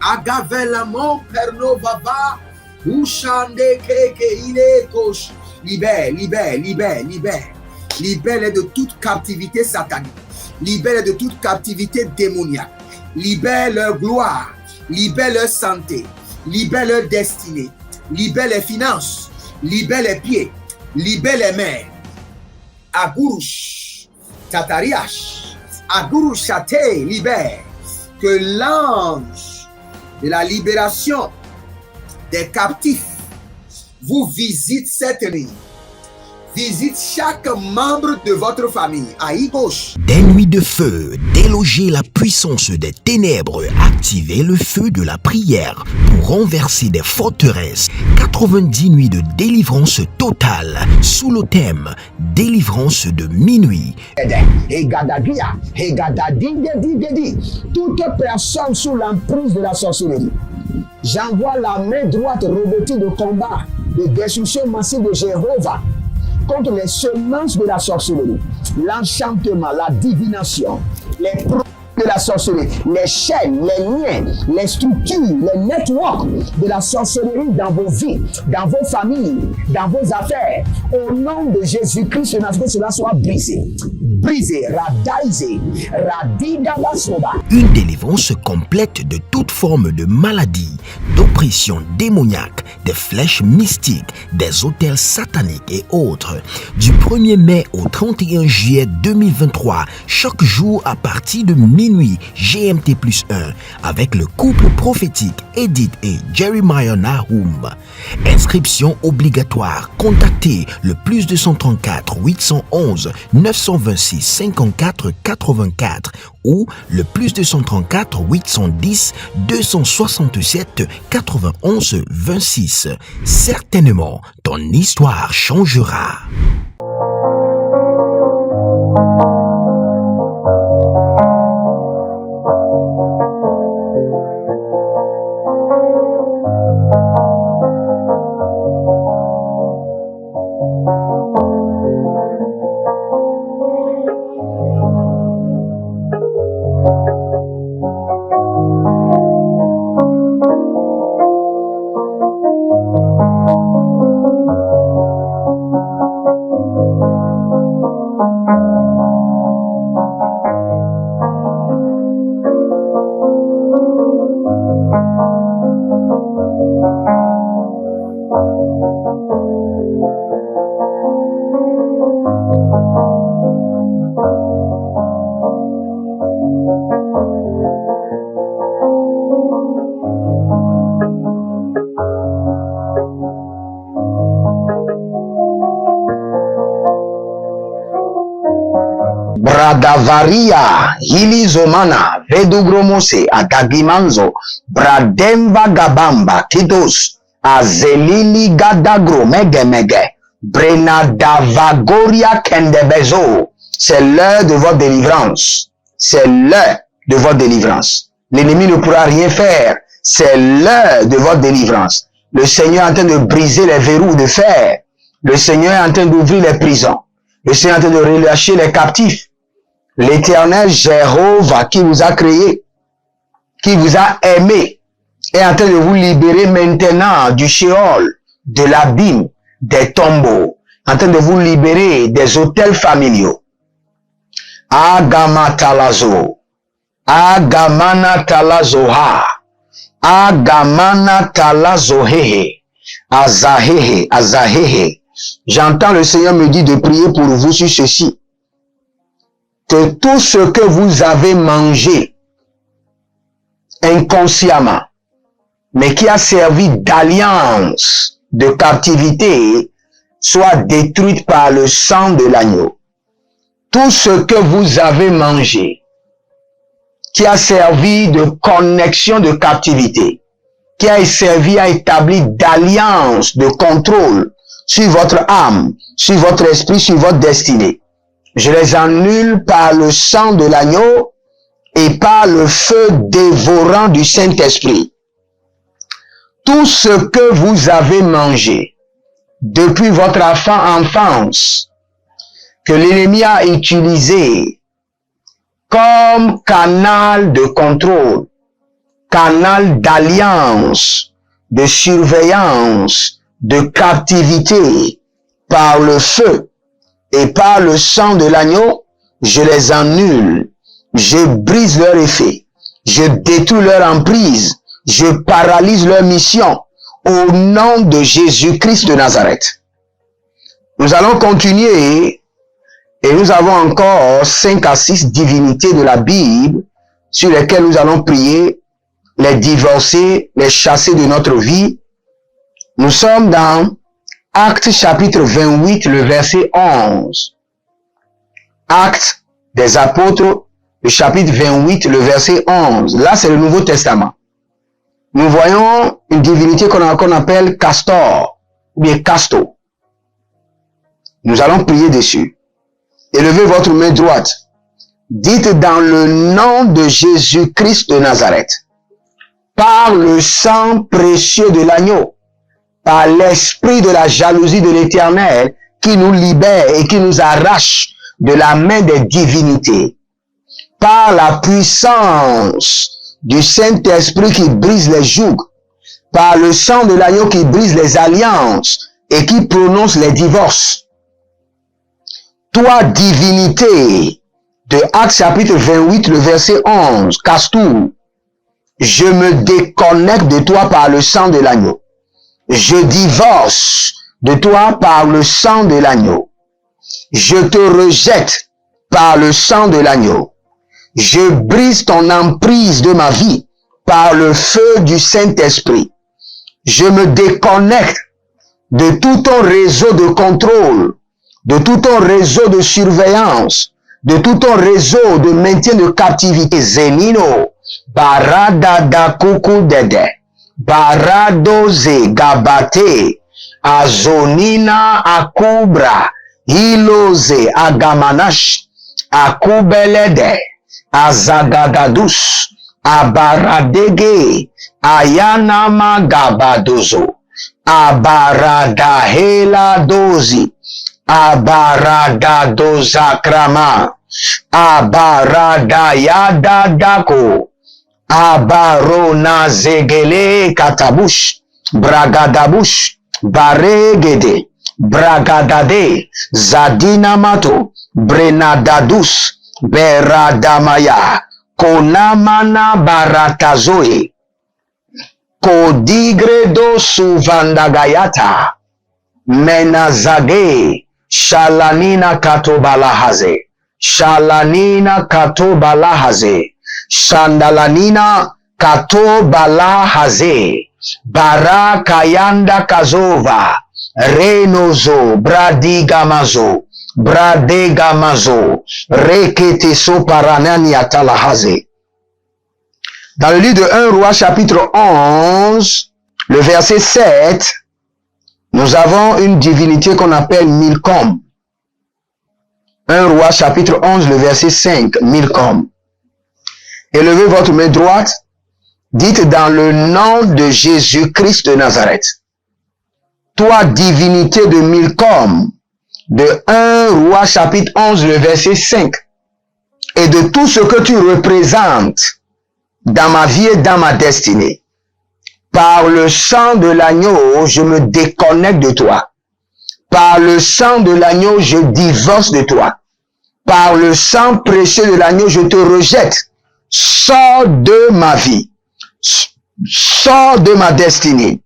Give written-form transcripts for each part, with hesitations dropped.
Agavelamon pernovava. Ushande keke ile kosh. Libère, libère, libère, libère. Libère de toute captivité satanique. Libère de toute captivité démoniaque. Libère leur gloire. Libère leur santé. Libère leur destinée. Libère les finances. Libère les pieds. Libère les mains. Agurush. Tatariash. Agurush Chate. Libère. Que l'ange de la libération des captifs vous visite cette nuit. Visite chaque membre de votre famille. À gauche. Des nuits de feu, déloger la puissance des ténèbres, activer le feu de la prière pour renverser des forteresses. 90 nuits de délivrance totale sous le thème délivrance de minuit. Toute personne sous l'emprise de la sorcellerie, j'envoie la main droite revêtue de combat, de destruction massive de Jéhovah contre les semences de la sorcellerie, l'enchantement, la divination, les produits de la sorcellerie, les chaînes, les liens, les structures, les networks de la sorcellerie dans vos vies, dans vos familles, dans vos affaires. Au nom de Jésus-Christ, que cela soit brisé. Brisé, radaisé, radidavasoba. Une délivrance complète de toute forme de maladie, d'oppression démoniaque, des flèches mystiques, des autels sataniques et autres. Du 1er mai au 31 juillet 2023, chaque jour à partir de minuit GMT+1, avec le couple prophétique Edith et Jeremiah Nahum. Inscription obligatoire. Contactez le +234 811 926 54 84 ou le +234 810 267 91 26. Certainement, ton histoire changera. Bradavaria, Hilizomana, Vedugromose, Agagimanzo, Brademba Gabamba, Kidos, Azelili Gadagro, Megemege, Brenadavagoria Kendebezo. C'est l'heure de votre délivrance. C'est l'heure de votre délivrance. L'ennemi ne pourra rien faire. C'est l'heure de votre délivrance. Le Seigneur est en train de briser les verrous de fer. Le Seigneur est en train d'ouvrir les prisons. Le Seigneur est en train de relâcher les captifs. L'Éternel Jéhovah qui vous a créé, qui vous a aimé, est en train de vous libérer maintenant du Sheol, de l'abîme, des tombeaux, en train de vous libérer des hôtels familiaux. Agamatalazo, Agamana talazoha, Agamana talazohehe, Azahehe, Azahehe. J'entends le Seigneur me dire de prier pour vous sur ceci. Que tout ce que vous avez mangé inconsciemment, mais qui a servi d'alliance de captivité, soit détruite par le sang de l'agneau. Tout ce que vous avez mangé, qui a servi de connexion de captivité, qui a servi à établir d'alliance de contrôle sur votre âme, sur votre esprit, sur votre destinée. Je les annule par le sang de l'agneau et par le feu dévorant du Saint-Esprit. Tout ce que vous avez mangé depuis votre enfance, que l'ennemi a utilisé comme canal de contrôle, canal d'alliance, de surveillance, de captivité par le feu et par le sang de l'agneau, je les annule, je brise leur effet, je détruis leur emprise, je paralyse leur mission au nom de Jésus-Christ de Nazareth. Nous allons continuer et nous avons encore 5 à 6 divinités de la Bible sur lesquelles nous allons prier, les divorcer, les chasser de notre vie. Nous sommes dans Actes chapitre 28, le verset 11. Actes des apôtres, le chapitre 28, le verset 11. Là, c'est le Nouveau Testament. Nous voyons une divinité qu'on appelle Castor, ou bien Casto. Nous allons prier dessus. Élevez votre main droite. Dites dans le nom de Jésus-Christ de Nazareth, par le sang précieux de l'agneau, par l'esprit de la jalousie de l'Éternel qui nous libère et qui nous arrache de la main des divinités, par la puissance du Saint-Esprit qui brise les jougs, par le sang de l'agneau qui brise les alliances et qui prononce les divorces. Toi, divinité de Actes chapitre 28, le verset 11, Castou, je me déconnecte de toi par le sang de l'agneau. Je divorce de toi par le sang de l'agneau. Je te rejette par le sang de l'agneau. Je brise ton emprise de ma vie par le feu du Saint-Esprit. Je me déconnecte de tout ton réseau de contrôle, de tout ton réseau de surveillance, de tout ton réseau de maintien de captivité. Zenino, barada da kuku dede, baradoze gabate, azonina akubra, iloze agamanash, akubelede, azagagadus, abaradege, ayanama gabadozo, abaradahela dozi, abaradadozakrama, abaradayadadako, abaronazegele katabush, bragadabush, baregede, bragadade, zadinamato, brenadadus, beradamaya, konamana baratazoe, kodigredo suvandagayata, menazage, shalanina katobalahaze, shalanina katobalahaze, shandalanina katobalahaze, barakayanda kazova, renozo, bradigamazo, bradegamazo, reketeso paranani atalahaze. Dans le livre de 1 Roi chapitre 11, le verset 7, nous avons une divinité qu'on appelle Milcom. 1 Roi chapitre 11, le verset 5, Milcom. Élevez votre main droite, dites dans le nom de Jésus-Christ de Nazareth. Toi, divinité de Milcom, de 1 Roi chapitre 11, le verset 5, et de tout ce que tu représentes dans ma vie et dans ma destinée. Par le sang de l'agneau, je me déconnecte de toi. Par le sang de l'agneau, je divorce de toi. Par le sang précieux de l'agneau, je te rejette. Sors de ma vie. Sors de ma destinée.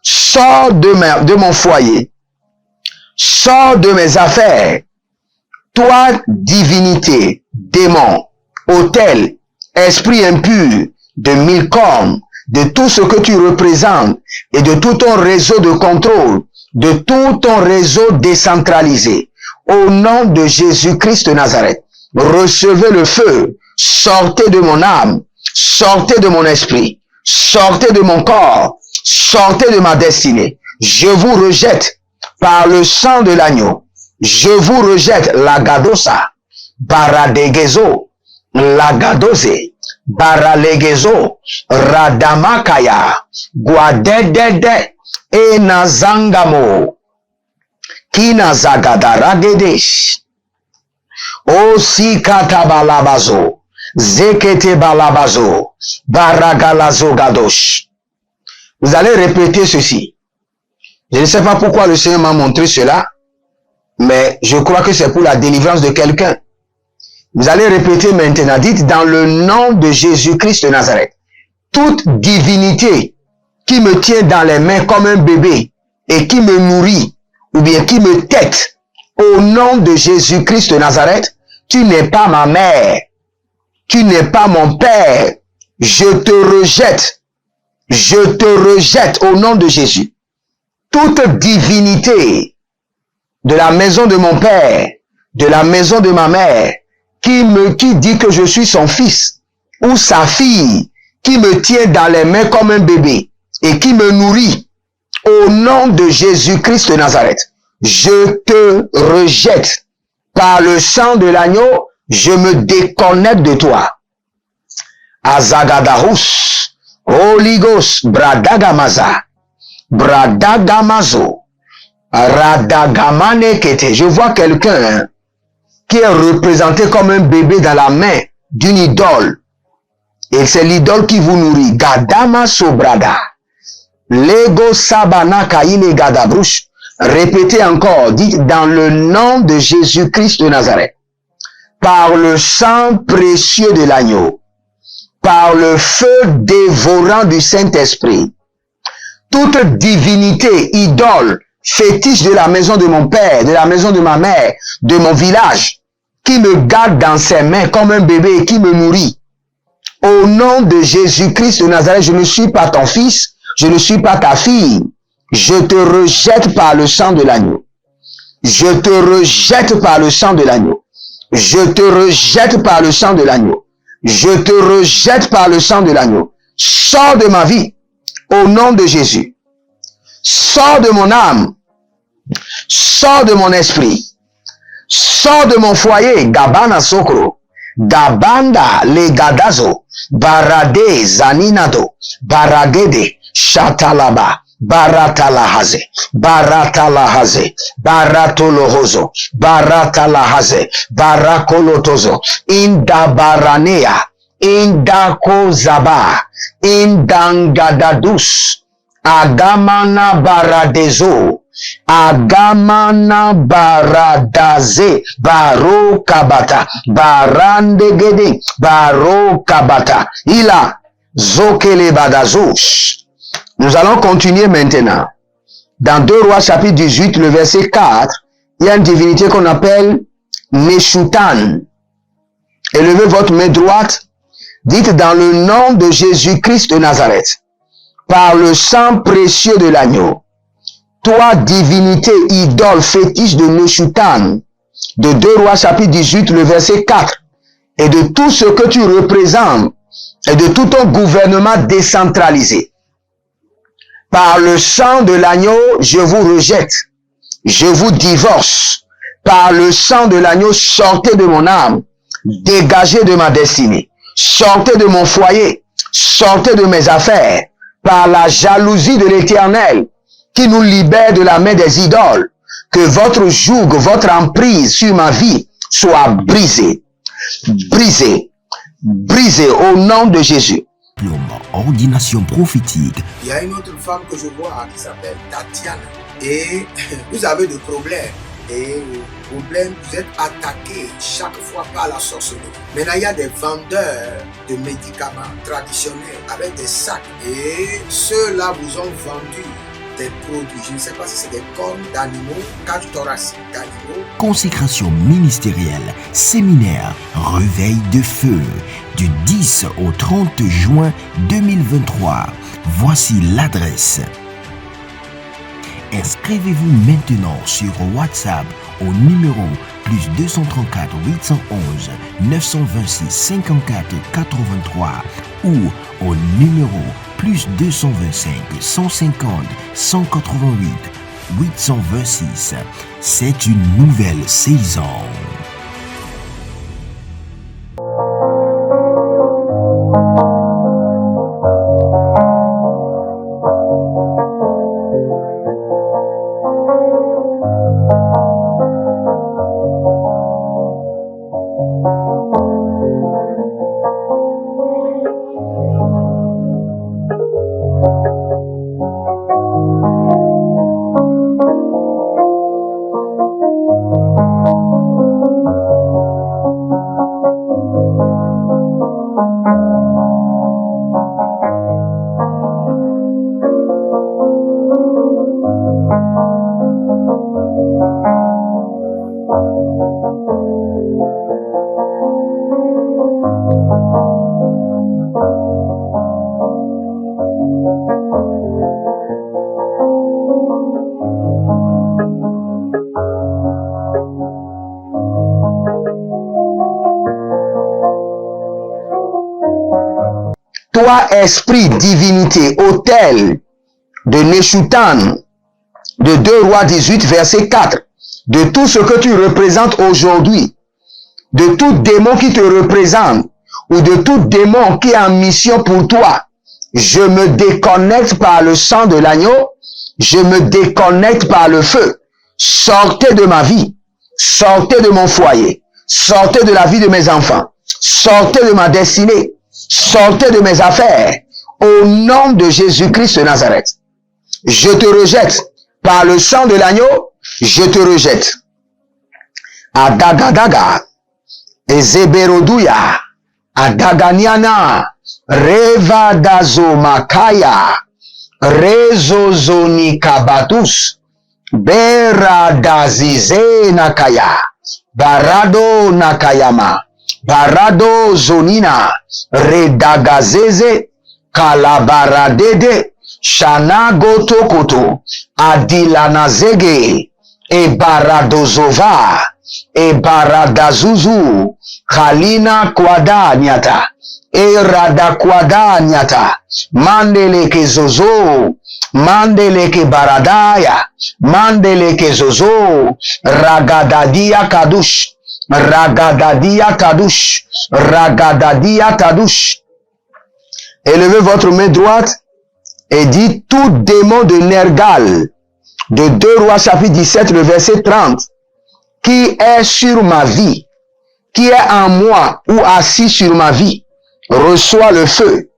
Sors de mon foyer. Sors de mes affaires. Toi, divinité, démon, autel, esprit impur, de Milcom, de tout ce que tu représentes et de tout ton réseau de contrôle, de tout ton réseau décentralisé. Au nom de Jésus-Christ de Nazareth, recevez le feu, sortez de mon âme, sortez de mon esprit, sortez de mon corps, sortez de ma destinée. Je vous rejette par le sang de l'agneau. Je vous rejette lagadosa, baradegezo, lagadose, baralegezo, radamakaya, guadedede, enazangamo, kinazagadaragede, osikatabalavazo, Zekete balabazo. Baragalazo gadosh. Vous allez répéter ceci. Je ne sais pas pourquoi le Seigneur m'a montré cela, mais je crois que c'est pour la délivrance de quelqu'un. Vous allez répéter maintenant, dites dans le nom de Jésus-Christ de Nazareth, toute divinité qui me tient dans les mains comme un bébé et qui me nourrit ou bien qui me tête, au nom de Jésus-Christ de Nazareth, tu n'es pas ma mère, tu n'es pas mon père, je te rejette au nom de Jésus. Toute divinité de la maison de mon père, de la maison de ma mère, qui dit que je suis son fils ou sa fille, qui me tient dans les mains comme un bébé et qui me nourrit, au nom de Jésus-Christ de Nazareth, je te rejette. Par le sang de l'agneau, je me déconnecte de toi. Azagadahus, Oligos, Bradagamaza, Bradagamazo, Radagamane Kete. Je vois quelqu'un qui est représenté comme un bébé dans la main d'une idole. Et c'est l'idole qui vous nourrit. Gadama Sobrada. Lego Sabana Kaile Gadabrush. Répétez encore, dites dans le nom de Jésus-Christ de Nazareth, par le sang précieux de l'agneau, par le feu dévorant du Saint-Esprit, toute divinité, idole, fétiche de la maison de mon père, de la maison de ma mère, de mon village, qui me garde dans ses mains comme un bébé et qui me nourrit. Au nom de Jésus-Christ de Nazareth, je ne suis pas ton fils, je ne suis pas ta fille. Je te rejette par le sang de l'agneau. Je te rejette par le sang de l'agneau. Je te rejette par le sang de l'agneau. Je te rejette par le sang de l'agneau. Sors de ma vie au nom de Jésus. Sors de mon âme. Sors de mon esprit. Sors de mon foyer. Gabana Sokro. Gabanda Legadazo. Barade Zaninado. Baragede. Shatalaba. Baratalahaze, Baratalahaze, Baratolohozo, Baratalahaze, Barakolotozo, Indabaranea, Indakozaba, Indangadadus, Agamana Baradezo, Agamana Baradaze, Barokabata, Barandegede, Barokabata, Ila, Zokele Badazosh. Nous allons continuer maintenant. Dans 2 Rois chapitre 18, le verset 4, il y a une divinité qu'on appelle Meshutan. Élevez votre main droite. Dites dans le nom de Jésus-Christ de Nazareth, par le sang précieux de l'agneau, toi divinité, idole, fétiche de Meshutan, de 2 Rois chapitre 18, le verset 4, et de tout ce que tu représentes, et de tout ton gouvernement décentralisé. Par le sang de l'agneau, je vous rejette. Je vous divorce. Par le sang de l'agneau, sortez de mon âme. Dégagez de ma destinée. Sortez de mon foyer. Sortez de mes affaires. Par la jalousie de l'Éternel, qui nous libère de la main des idoles. Que votre joug, votre emprise sur ma vie soit brisée. Brisée. Brisée au nom de Jésus. Ordination prophétique. Il y a une autre femme que je vois qui s'appelle Tatiana. Et vous avez des problèmes. Et problème, vous êtes attaqué chaque fois par la sorcellerie. Maintenant, il y a des vendeurs de médicaments traditionnels avec des sacs. Et ceux-là vous ont vendu des produits. Je ne sais pas si c'est des cornes d'animaux, cage thoracique d'animaux. Consécration ministérielle, séminaire, réveil de feu, du 10 au 30 juin 2023. Voici l'adresse. Inscrivez-vous maintenant sur WhatsApp au numéro plus 234 811 926 54 83 ou au numéro plus 225 150 188 826. C'est une nouvelle saison. toi, esprit, divinité, autel de Neshutan, de 2 Rois 18, verset 4, de tout ce que tu représentes aujourd'hui, de tout démon qui te représente, ou de tout démon qui est en mission pour toi, je me déconnecte par le sang de l'agneau, je me déconnecte par le feu. Sortez de ma vie, sortez de mon foyer, sortez de la vie de mes enfants, sortez de ma destinée, sortez de mes affaires, au nom de Jésus-Christ de Nazareth. Je te rejette par le sang de l'agneau, je te rejette. Adagadaga, Ezeberodouya, Adaganiana, Revadazo Makaya, Rezozoni Kabatus, Beradazize Nakaya, Barado Nakayama, Barado Zonina, Redagazeze, Kalabaradede, Shanago Tokoto, Adilanazege, Ebaradozova, Ebaradazuzu, Khalina Kwada Nyata, Erada Kwada Nyata, Mandeleke Zozo, Mandeleke Baradaya, Mandeleke Zozo, Ragadadia Kadush, Ragadadia Kadush, Ragadadia Kadush. Élevez votre main droite et dites tout démon de Nergal, de 2 Rois chapitre 17, le verset 30, qui est sur ma vie, qui est en moi ou assis sur ma vie, reçois le feu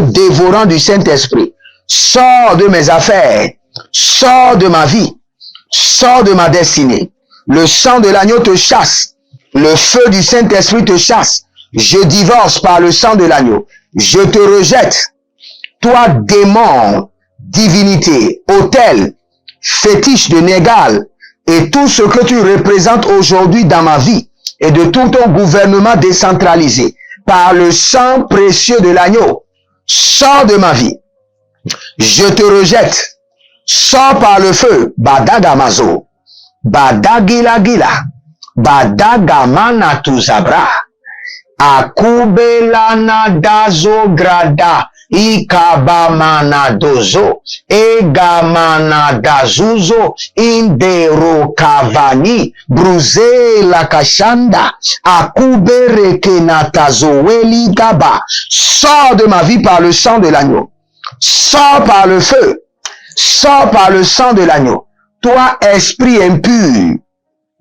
dévorant du Saint-Esprit, sors de mes affaires, sors de ma vie, sors de ma destinée. Le sang de l'agneau te chasse, le feu du Saint-Esprit te chasse. Je divorce par le sang de l'agneau. Je te rejette, toi démon, divinité, autel, fétiche de Négal, et tout ce que tu représentes aujourd'hui dans ma vie, et de tout ton gouvernement décentralisé, par le sang précieux de l'agneau, sors de ma vie. Je te rejette, sors par le feu, Badagamazo, Badagilagila, Badagamana Tuzabra, Akubelana Dazo Grada, Ikabamana Dozo, Egamana Dazuzo, Indero Kavani, Bruze la Kashanda, Akubere Kenatazoeli Gaba. Sors de ma vie par le sang de l'agneau. Sors par le feu. Sors par le sang de l'agneau. Toi, esprit impur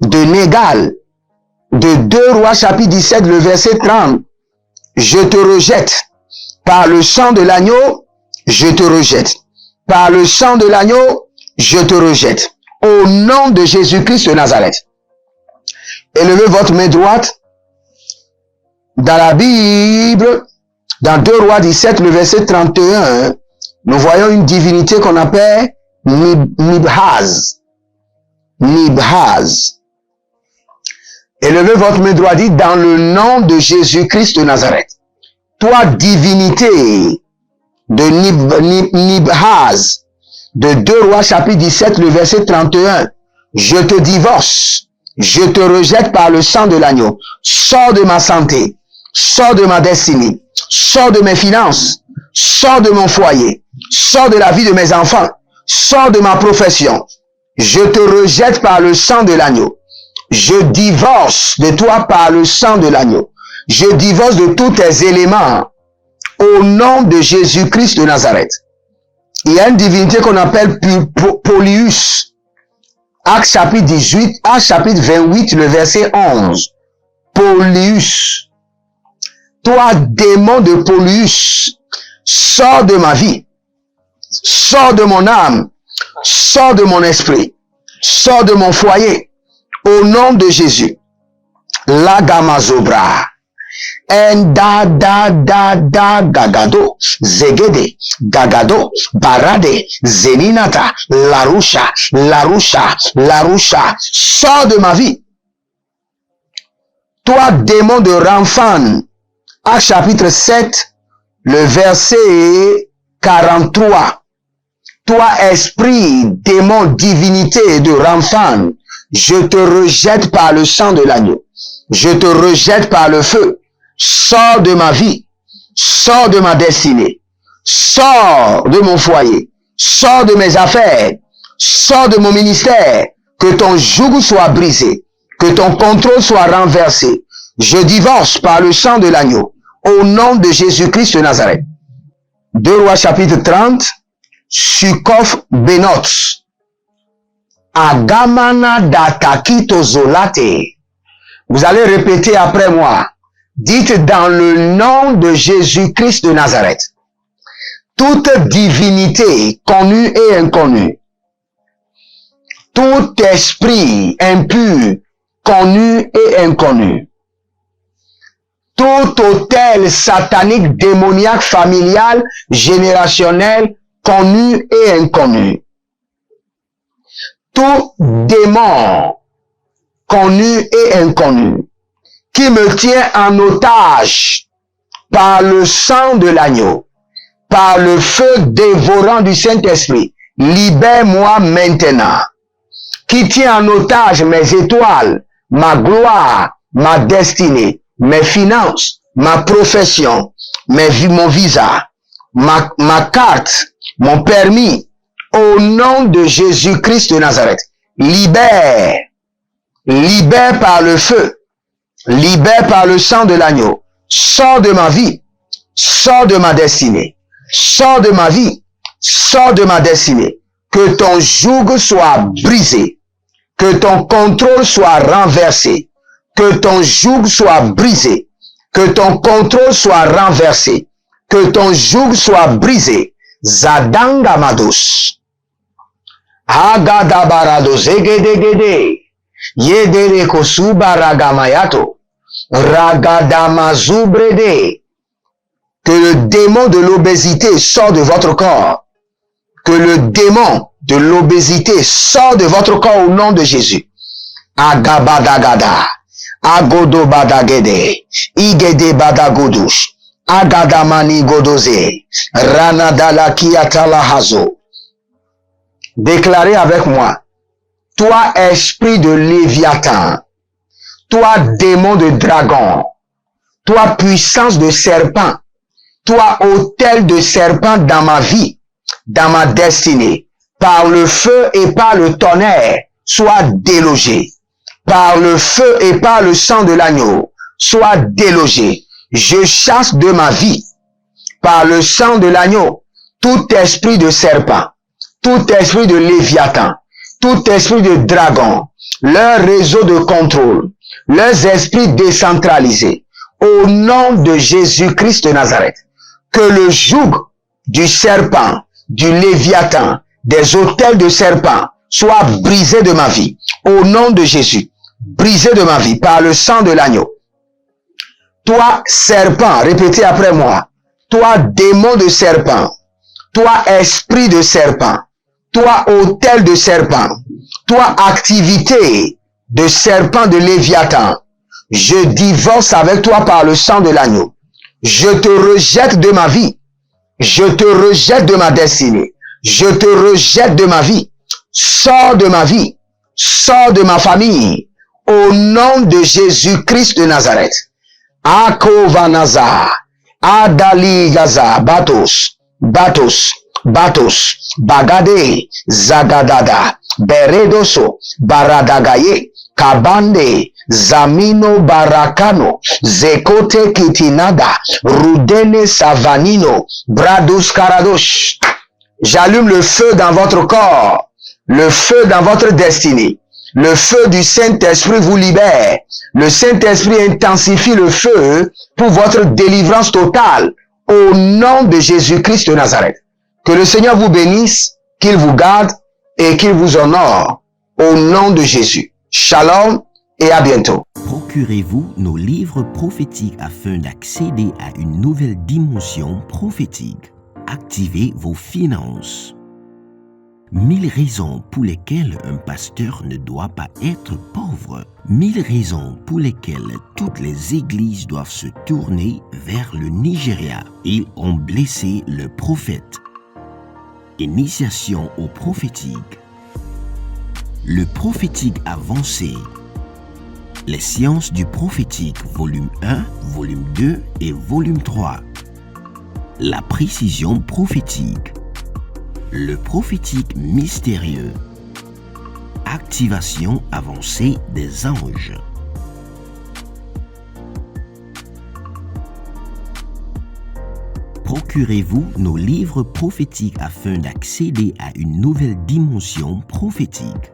de Négal, de 2 Rois chapitre 17, le verset 30, je te rejette. Par le sang de l'agneau, je te rejette. Par le sang de l'agneau, je te rejette. Au nom de Jésus-Christ de Nazareth. Élevez votre main droite. Dans la Bible, dans 2 Rois 17, le verset 31, nous voyons une divinité qu'on appelle Nibhaz. Nibhaz. Élevez votre main droite, dit dans le nom de Jésus-Christ de Nazareth. Toi, divinité de Nibhaz, de 2 Rois chapitre 17, le verset 31, je te divorce, je te rejette par le sang de l'agneau. Sors de ma santé, sors de ma destinée, sors de mes finances, sors de mon foyer, sors de la vie de mes enfants, sors de ma profession. Je te rejette par le sang de l'agneau. Je divorce de toi par le sang de l'agneau. Je divorce de tous tes éléments au nom de Jésus-Christ de Nazareth. Il y a une divinité qu'on appelle Polyus. Acte chapitre 18, Acte chapitre 28, le verset 11. Polyus. Toi, démon de Polyus, sors de ma vie. Sors de mon âme. Sors de mon esprit. Sors de mon foyer. Au nom de Jésus. Lagamazobra. Gagado, Zegede, Gagado, Barade, Zeninata, Larusha, sors de ma vie. Toi, démon de Ramphane, à chapitre 7, le verset 43. Toi, esprit, démon, divinité de Ramphane, je te rejette par le sang de l'agneau. Je te rejette par le feu. Sors de ma vie. sors de ma destinée, sors de mon foyer, sors de mes affaires, sors de mon ministère, que ton joug soit brisé, que ton contrôle soit renversé. Je divorce par le sang de l'agneau, au nom de Jésus-Christ de Nazareth. 2 Rois chapitre 30, Sukof Benot, Agamana datakito zolate. Vous allez répéter après moi. Dites dans le nom de Jésus-Christ de Nazareth. Toute divinité connue et inconnue, tout esprit impur connu et inconnu, tout autel satanique, démoniaque, familial, générationnel, connu et inconnu, tout démon connu et inconnu, qui me tient en otage par le sang de l'agneau, par le feu dévorant du Saint-Esprit, libère-moi maintenant. Qui tient en otage mes étoiles, ma gloire, ma destinée, mes finances, ma profession, mon visa, ma carte, mon permis, au nom de Jésus-Christ de Nazareth. Libère, libère par le feu, libère par le sang de l'agneau. Sors de ma vie, sors de ma destinée, sors de ma vie, sors de ma destinée. Que ton joug soit brisé, que ton contrôle soit renversé, que ton joug soit brisé, que ton contrôle soit renversé, que ton joug soit brisé. Zadanga mados. Agadabarados egedegede. Yedere kosuba ragamayato. Ragadamazubrede. Que le démon de l'obésité sort de votre corps. Que le démon de l'obésité sort de votre corps au nom de Jésus. Agabadagada. Agodobadagede. Igede badagodush. Agadamani godoze. Ranadala kiatalahazo. Déclarez avec moi. Toi, esprit de Léviathan. Toi, démon de dragon. Toi, puissance de serpent. Toi, autel de serpent dans ma vie, dans ma destinée. Par le feu et par le tonnerre, sois délogé. Par le feu et par le sang de l'agneau, sois délogé. Je chasse de ma vie, par le sang de l'agneau, tout esprit de serpent, tout esprit de Léviathan, tout esprit de dragon, leur réseau de contrôle, leurs esprits décentralisés, au nom de Jésus-Christ de Nazareth. Que le joug du serpent, du Léviathan, des autels de serpent soit brisé de ma vie, au nom de Jésus, brisé de ma vie par le sang de l'agneau. Toi, serpent, répétez après moi. Toi, démon de serpent. Toi, esprit de serpent. Toi, autel de serpent. Toi, activité de serpent de Léviathan. Je divorce avec toi par le sang de l'agneau. Je te rejette de ma vie. Je te rejette de ma destinée. Je te rejette de ma vie. Sors de ma vie. Sors de ma famille. Au nom de Jésus-Christ de Nazareth. Akovanaza, Adali Gaza, Batos, Bagade, Zagadada, Beredoso, Baradagaye, Kabande, Zamino Barakano, Zekote Kitinada, Rudene Savanino, Bradus Karadosh. J'allume le feu dans votre corps, le feu dans votre destinée. Le feu du Saint-Esprit vous libère. Le Saint-Esprit intensifie le feu pour votre délivrance totale au nom de Jésus-Christ de Nazareth. Que le Seigneur vous bénisse, qu'il vous garde et qu'il vous honore au nom de Jésus. Shalom et à bientôt. Procurez-vous nos livres prophétiques afin d'accéder à une nouvelle dimension prophétique. Activez vos finances. 1000 raisons pour lesquelles un pasteur ne doit pas être pauvre. 1000 raisons pour lesquelles toutes les églises doivent se tourner vers le Nigeria. Ils ont blessé le prophète. Initiation au prophétique. Le prophétique avancé. Les sciences du prophétique, volume 1, volume 2 et volume 3. La précision prophétique. Le prophétique mystérieux. Activation avancée des anges. Procurez-vous nos livres prophétiques afin d'accéder à une nouvelle dimension prophétique.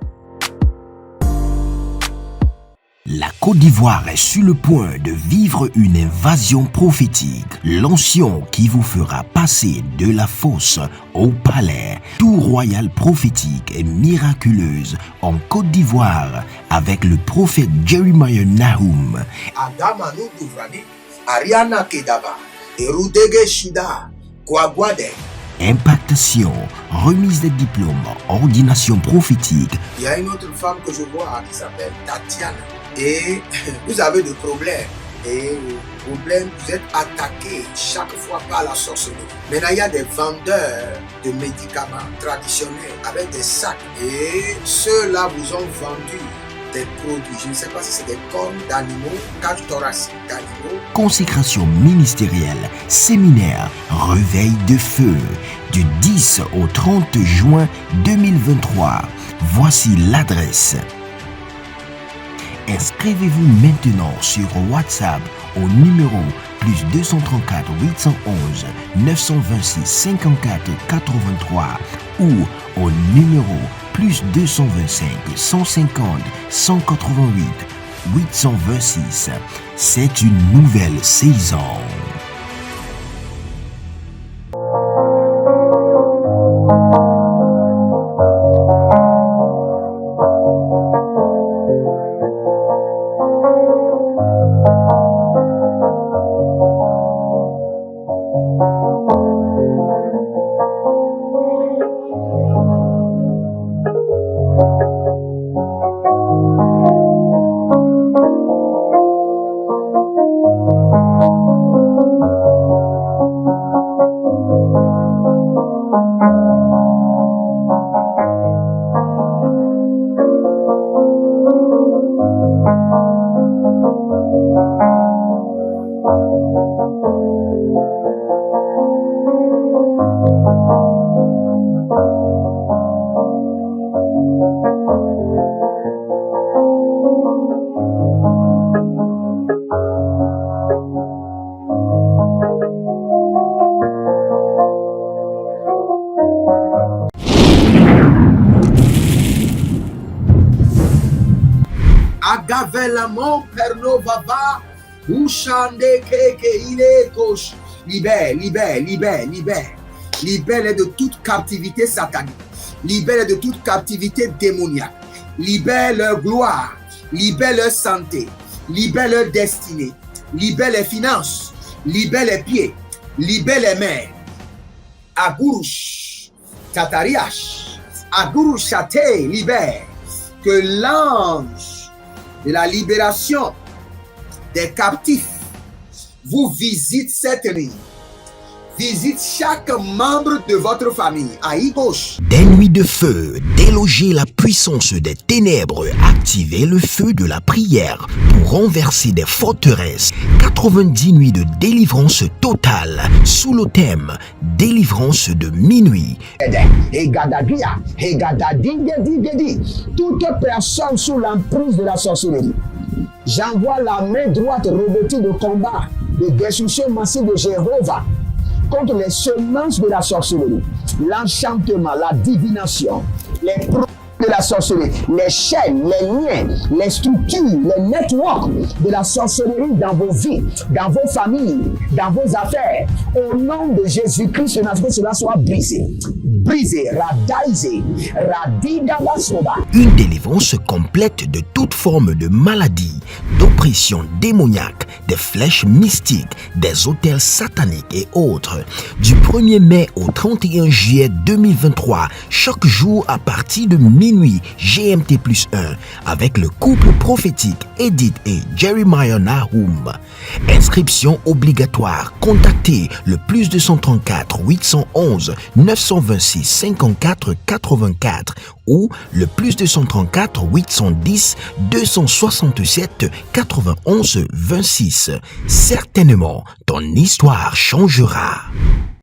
La Côte d'Ivoire est sur le point de vivre une invasion prophétique, l'onction qui vous fera passer de la fosse au palais, tout royal prophétique et miraculeuse en Côte d'Ivoire avec le prophète Jeremiah Nahum. Adamanu Duvrani, Ariana Kedaba, Erudege Shida, Kwagwade. Impactation, remise des diplômes, ordination prophétique. Il y a une autre femme que je vois qui s'appelle Tatiana. Et vous avez des problèmes. Et problème, vous êtes attaqué chaque fois par la sorcellerie. Maintenant, il y a des vendeurs de médicaments traditionnels avec des sacs. Et ceux-là vous ont vendu des produits. Je ne sais pas si c'est des cornes d'animaux, cage thoracique d'animaux. Consécration ministérielle, séminaire, réveil de feu, du 10 au 30 juin 2023. Voici l'adresse. Inscrivez-vous maintenant sur WhatsApp au numéro plus 234 811 926 54 83 ou au numéro plus 225 150 188 826. C'est une nouvelle saison. Agavelamon pernovava, Ushande keke ile kosh. Libère, libère, libère, libère. Libère de toute captivité satanique. Libère de toute captivité démoniaque. Libère leur gloire. Libère leur santé. Libère leur destinée. Libère les finances. Libère les pieds. Libère les mains. Agurush, Tatariash, Agurush Chate, libère. Que l'ange de la libération des captifs vous visite cette nuit. Visite chaque membre de votre famille. Aïe gauche. Des nuits de feu, déloger la puissance des ténèbres, activer le feu de la prière pour renverser des forteresses. 90 nuits de délivrance totale sous le thème délivrance de minuit. Toute personne sous l'emprise de la sorcellerie, j'envoie la main droite revêtue de combat, de destruction massive de Jéhovah contre les semences de la sorcellerie, l'enchantement, la divination, les produits de la sorcellerie, les chaînes, les liens, les structures, les networks de la sorcellerie dans vos vies, dans vos familles, dans vos affaires. Au nom de Jésus-Christ, que cela soit brisé. Brisé, radaisé, radidabasoba. Une délivrance complète de toute forme de maladie, d'oppression démoniaque, des flèches mystiques, des autels sataniques et autres. Du 1er mai au 31 juillet 2023, chaque jour à partir de minuit GMT+1, avec le couple prophétique Edith et Jeremiah Nahum. Inscription obligatoire. Contactez le plus 234 811 926 86 54 84 ou le plus 234 810 267 91 26. Certainement, ton histoire changera.